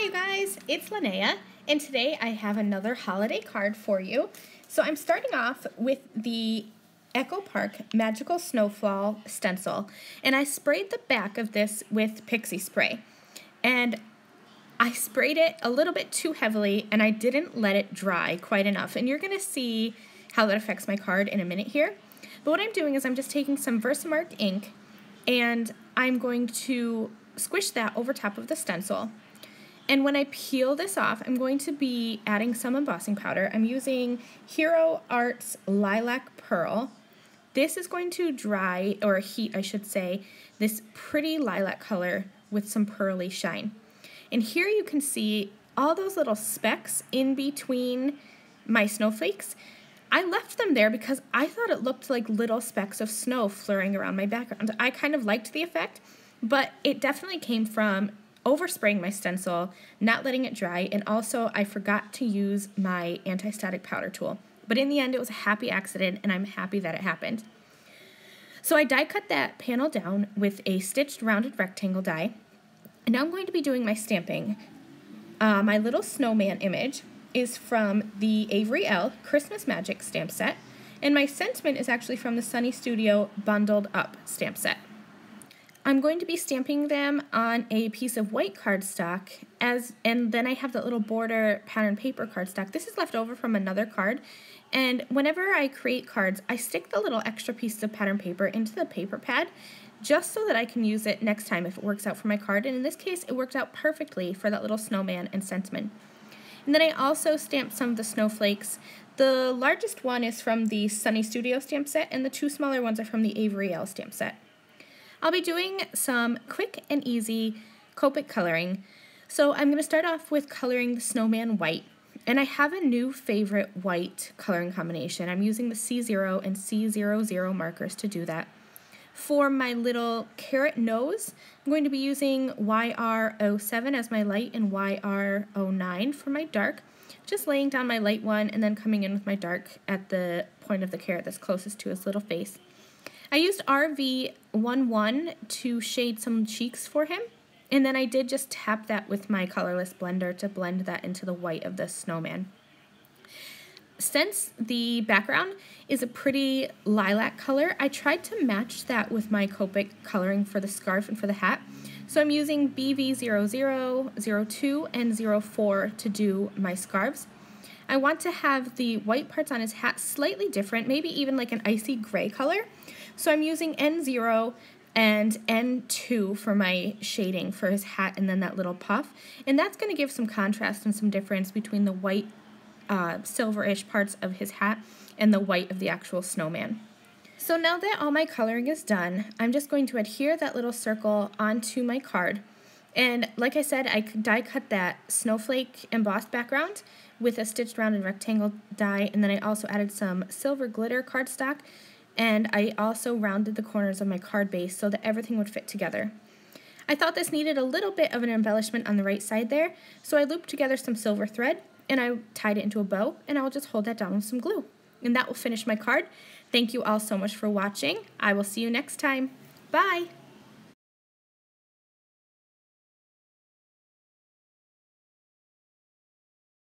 you guys, it's Lynnea, and today I have another holiday card for you. So I'm starting off with the Echo Park Magical Snowfall stencil, and I sprayed the back of this with pixie spray. And I sprayed it a little bit too heavily, and I didn't let it dry quite enough. And you're going to see how that affects my card in a minute here. But what I'm doing is I'm just taking some Versamark ink, and I'm going to squish that over top of the stencil. And when I peel this off, I'm going to be adding some embossing powder. I'm using Hero Art's Lilac Pearl. This is going to dry, or heat I should say, this pretty lilac color with some pearly shine. And here you can see all those little specks in between my snowflakes. I left them there because I thought it looked like little specks of snow flurrying around my background. I kind of liked the effect, but it definitely came from overspraying my stencil, not letting it dry, and also I forgot to use my anti-static powder tool. But in the end, it was a happy accident, and I'm happy that it happened. So I die cut that panel down with a stitched rounded rectangle die, and now I'm going to be doing my stamping. My little snowman image is from the Avery L Christmas Magic stamp set, and my sentiment is actually from the Sunny Studio Bundled Up stamp set. I'm going to be stamping them on a piece of white cardstock, and then I have that little border pattern paper cardstock. This is left over from another card, and whenever I create cards, I stick the little extra pieces of pattern paper into the paper pad just so that I can use it next time if it works out for my card, and in this case, it worked out perfectly for that little snowman and sentiment. And then I also stamped some of the snowflakes. The largest one is from the Sunny Studio stamp set, and the two smaller ones are from the Avery L stamp set. I'll be doing some quick and easy Copic coloring. So I'm going to start off with coloring the snowman white. And I have a new favorite white coloring combination. I'm using the C0 and C00 markers to do that. For my little carrot nose, I'm going to be using YR07 as my light and YR09 for my dark. Just laying down my light one and then coming in with my dark at the point of the carrot that's closest to his little face. I used RV11 to shade some cheeks for him, and then I did just tap that with my colorless blender to blend that into the white of the snowman. Since the background is a pretty lilac color, I tried to match that with my Copic coloring for the scarf and for the hat. So I'm using BV00, 02, and 04 to do my scarves. I want to have the white parts on his hat slightly different, maybe even like an icy gray color. So I'm using N0 and N2 for my shading for his hat and then that little puff. And that's going to give some contrast and some difference between the white silverish parts of his hat and the white of the actual snowman. So now that all my coloring is done, I'm just going to adhere that little circle onto my card. And like I said, I die cut that snowflake embossed background with a stitched rounded rectangle die, and then I also added some silver glitter cardstock, and I also rounded the corners of my card base so that everything would fit together. I thought this needed a little bit of an embellishment on the right side there, so I looped together some silver thread, and I tied it into a bow, and I'll just hold that down with some glue. And that will finish my card. Thank you all so much for watching. I will see you next time. Bye!